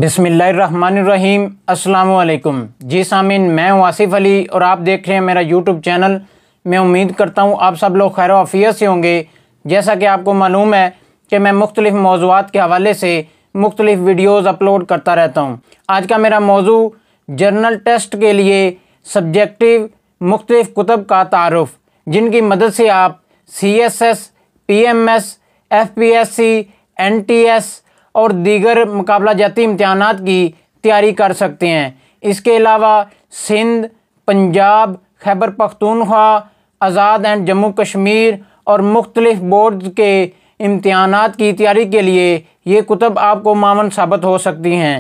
बिस्मिल्लाहिर्रहमानिर्रहीम। अस्सलामु अलैकुम। जी सामीन, मैं हूँ आसिफ अली और आप देख रहे हैं मेरा यूट्यूब चैनल। मैं उम्मीद करता हूँ आप सब लोग खैर आफियत से होंगे। जैसा कि आपको मालूम है कि मैं मुख्तलिफ़ मौज़ूआत के हवाले से मुख्तलिफ़ वीडियोज़ अपलोड करता रहता हूँ। आज का मेरा मौजू जर्नल टेस्ट के लिए सब्जेक्टिव मुख्तलिफ़ कुतब का तारुफ़, जिनकी मदद से आप CSS, PMS, FPSC, NTS और दीगर मुकाबला जाती इम्तहानात की तैयारी कर सकते हैं। इसके अलावा सिंध, पंजाब, खैबर पख्तूनख्वा, आज़ाद एंड जम्मू कश्मीर और मुख्तलिफ़ बोर्ड के इम्तहानात की तैयारी के लिए ये कुतब आपको मावन साबित हो सकती हैं।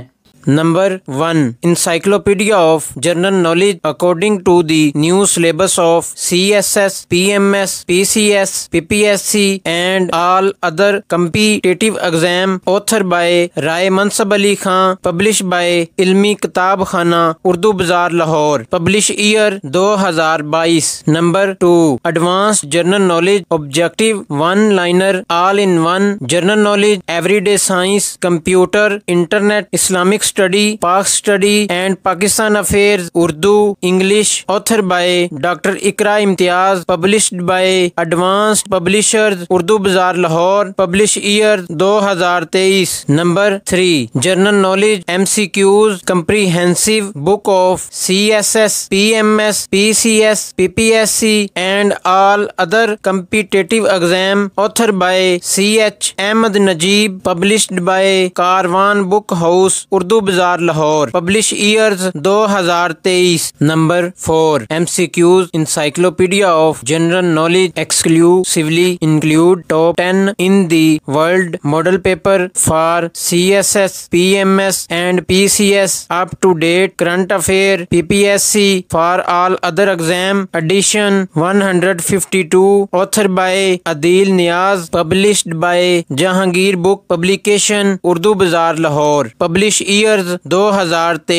Number 1, Encyclopedia of General Knowledge according to the new syllabus of CSS, PMS, PCS, PPSC and all other competitive exam, authored by Rai Mansab Ali Khan, published by Ilmi Kitab Khana, Urdu Bazaar, Lahore, published year 2022। Number 2, Advanced General Knowledge Objective One-Liner All-in-One General Knowledge, Everyday Science, Computer, Internet, Islamic Study, Pak Study and Pakistan Affairs, Urdu, English, authored by Dr. Iqra Imtiaz, published by Advanced Publishers, Urdu Bazaar, Lahore, published year 2023। Number 3, General Knowledge MCQs, comprehensive book of CSS, PMS, PCS, PPSC and all other competitive exam, authored by CH Ahmed Najib, published by Karwan Book House, Urdu Bazaar, Lahore, published years 2023। Number 4, MCQs Encyclopedia of General Knowledge exclusively include top 10 in the world model paper for CSS, PMS and PCS, up to date current affair, PPSC for all other exam, edition 152, authored by Adil Niaz, published by Jahangir Book Publication, Urdu Bazaar, Lahore, published years 2023।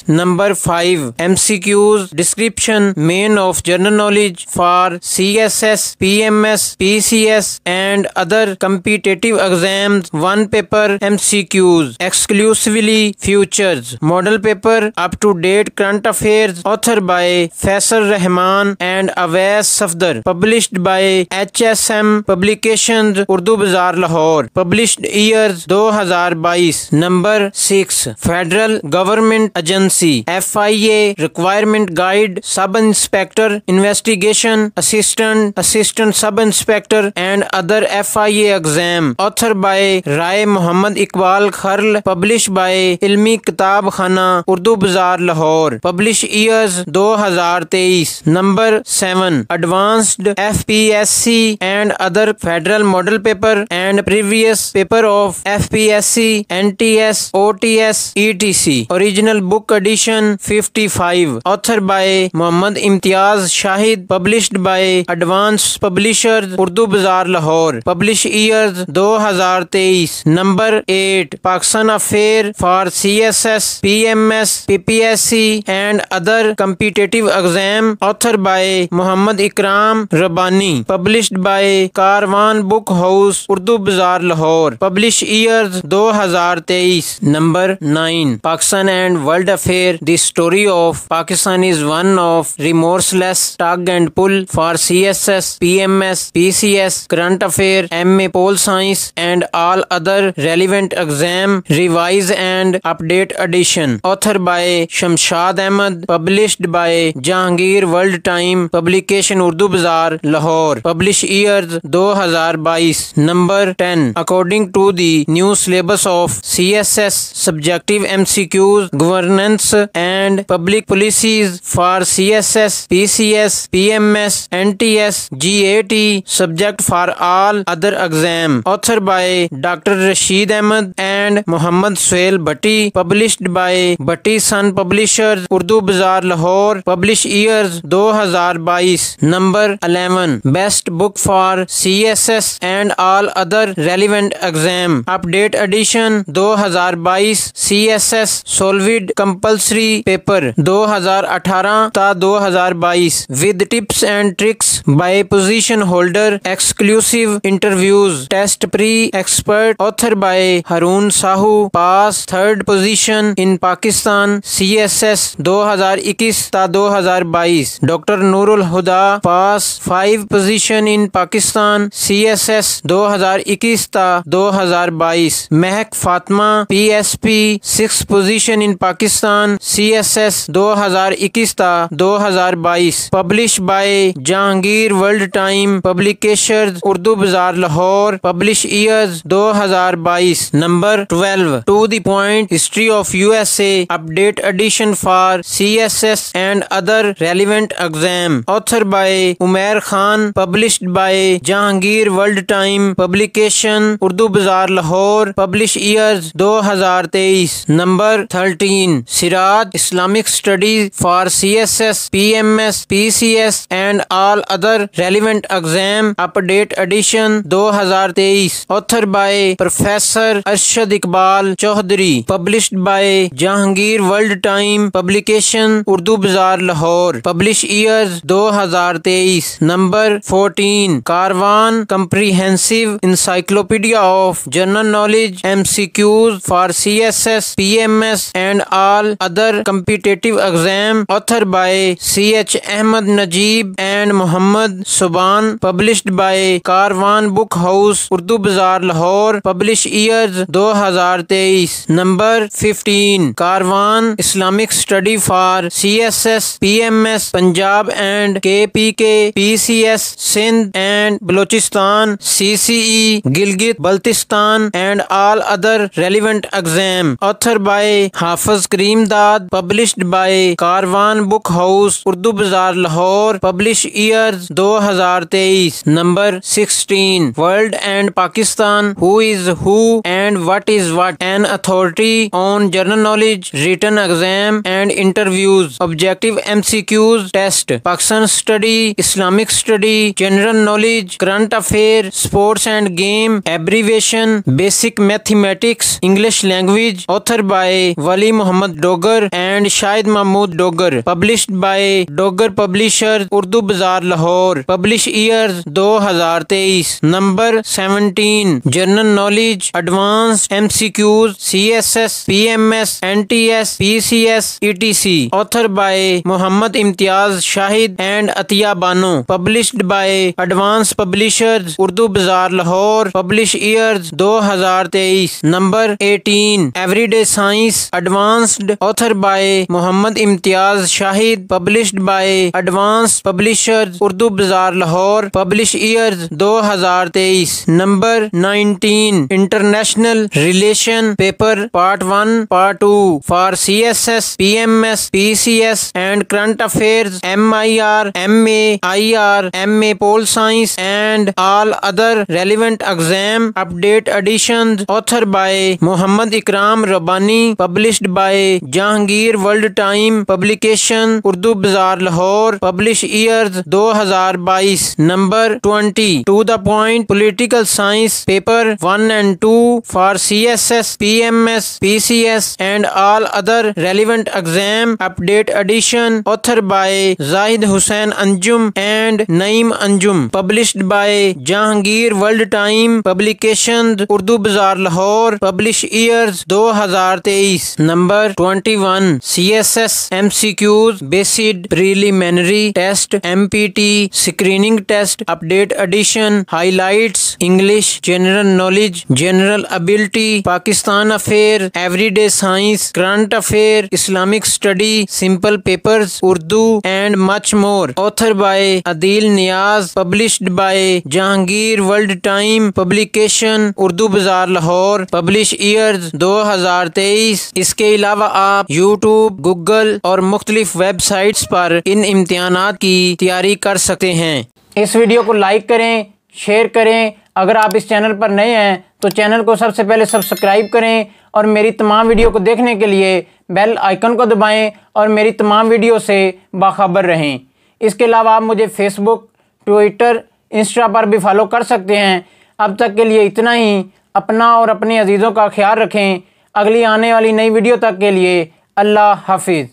Number 5, MCQs Description Main of General Knowledge for CSS, PMS, PCS and other competitive exams, one paper MCQs exclusively Futures model paper, up to date current affairs, authored by Faisal Rahman and Awais Safdar, published by HSM Publications, Urdu Bazaar, Lahore, published years 2022। Number 6, Federal Government Agency FIA Requirement Guide, Sub Inspector Investigation Assistant, Assistant Sub Inspector and other FIA exam, authored by Rai Muhammad Iqbal Kharl, published by Ilmi Kitab Khana, Urdu Bazaar, Lahore, published years 2023। Number 7, Advanced FPSC and other federal model paper and previous paper of FPSC, NTS, OTS, ETC, original book edition 55, authored by Muhammad Imtiaz Shahid, published by Advanced Publishers, Urdu Bazaar, Lahore, published years 2023। Number 8, Pakistan Affair for CSS, PMS, PPSC and other competitive exam, authored by Muhammad Ikram Rabbani, published by Karwan Book House, Urdu Bazaar, Lahore, published years 2023। Number 9, Pakistan and World Affair, the story of Pakistan is one of remorseless tug and pull for CSS, PMS, PCS, current affair, MA Pol Science and all other relevant exam, revise and update edition, authored by Shamshad Ahmed, published by Jahangir World Time Publication, Urdu Bazaar, Lahore, published years 2022। Number 10, according to the new syllabus of CSS, subjective MCQs, governance and public policies for CSS, PCS, PMS, NTS, GAT, subject for all other exam, authored by Dr. Rashid Ahmed and Muhammad Suhail Bhatti, published by Bhatti Sun Publishers, Urdu Bazaar, Lahore, published years 2022। Number 11, best book for CSS and all other relevant exam, update edition 2022, CSS Solid Compulsory Paper 2018-2022 with tips and tricks by position holder, exclusive interviews, test pre-expert, author by Haroon Sahu, pass 3rd position in Pakistan CSS 2021-2022. Dr. Nurul Huda, pass 5 position in Pakistan CSS 2021-2022. Mehak Fatma, PSP 6th position in Pakistan CSS 2021-2022. Published by Jahangir World Time Publications, Urdu Bazaar, Lahore. Publish years 2022. Number 12, To the Point, History of USA, Update Edition for CSS and other relevant exam. Author by Umair Khan. Published by Jahangir World Time Publication, Urdu Bazaar, Lahore. Publish years 2023. Number 13, Siraj, Islamic Studies for CSS, PMS, PCS and all other relevant exam, Update Edition 2023. Author by Professor Arshad Iqbal Chaudhary. Published by Jahangir World Time Publication, Urdu Bazaar, Lahore. Publish years 2023. Number 14, Karwan, Comprehensive Encyclopedia of General Knowledge, MCQs for CSS, PMS and all other competitive exam. Author by CH Ahmad Najib and Muhammad Subhan. Published by Karwan Book House, Urdu Bazaar, Lahore. Publish years 2023. Number 15, Karwan, Islamic Study for CSS, PMS, Punjab and KPK, PCS, Sindh and Balochistan, CCE, Gilgit, Baltistan and all other relevant exam. Author by Hafiz Karim Dad. Published by Karwan Book House, Urdu Bazaar, Lahore. Publish years 2023. Number 16, World and Pakistan, Who is Who and What is What, an authority on general knowledge, written exam and interviews, objective MCQs test, Pakistan study, Islamic study, general knowledge, current affair, sports and game, abbreviation, basic mathematics, English language. Author by Wali Muhammad Dogar and Shahid Mahmood Dogar. Published by Dogar Publishers, Urdu Bazaar, Lahore. Publish years 2023. Number 17, General Knowledge, Advanced MCQs, CSS, PMS, NTS, PCS, etc. Author by Muhammad Imtiaz Shahid and Atiya Bano. Published by Advanced Publishers, Urdu Bazaar, Lahore. Publish years 2023. Number 18, Everyday Science, Advanced. Author by Muhammad Imtiaz Shahid. Published by Advanced Publishers, Urdu Bazaar, Lahore. Publish years 2023. Number 19, International Relation Paper Part 1, Part 2 for CSS, PMS, PCS and Current Affairs, MIR, MA, IR, MA Pol Science and all other relevant exam, Update Editions. Author by Muhammad Ikram Rabbani. Published by Jahangir World Time Publication, Urdu Bazaar, Lahore. Publish years 2022. Number 20, To the Point, Political Science Paper 1 and 2 for CSS, PMS, PCS and all other relevant exam, Update Edition. Author by Zahid Hussain Anjum and Naeem Anjum. Published by Jahangir World Time Publications, Urdu Bazaar, Lahore. Publish years 2023. Number 21, CSS MCQs, Basic Preliminary Test, MPT Screening Test, Update Edition, Highlights, English, General Knowledge, General Ability, Pakistan Affair, Everyday Science, Current Affair, Islamic Study, Simple Papers, Urdu and much more. Author by Adil Niaz. Published by Jahangir World Time Publication, Urdu Bazaar, Lahore. Publish years 2023. इसके अलावा आप YouTube, Google और मुख्तलिफ websites पर इन इम्तिहानात की तैयारी कर सकते हैं। इस वीडियो को लाइक करें, शेयर करें। अगर आप इस चैनल पर नए हैं तो चैनल को सबसे पहले सब्सक्राइब करें और मेरी तमाम वीडियो को देखने के लिए बेल आइकन को दबाएं और मेरी तमाम वीडियो से बाखबर रहें। इसके अलावा आप मुझे फेसबुक, ट्विटर, इंस्टा पर भी फॉलो कर सकते हैं। अब तक के लिए इतना ही। अपना और अपने अजीज़ों का ख्याल रखें। अगली आने वाली नई वीडियो तक के लिए अल्लाह हाफिज़।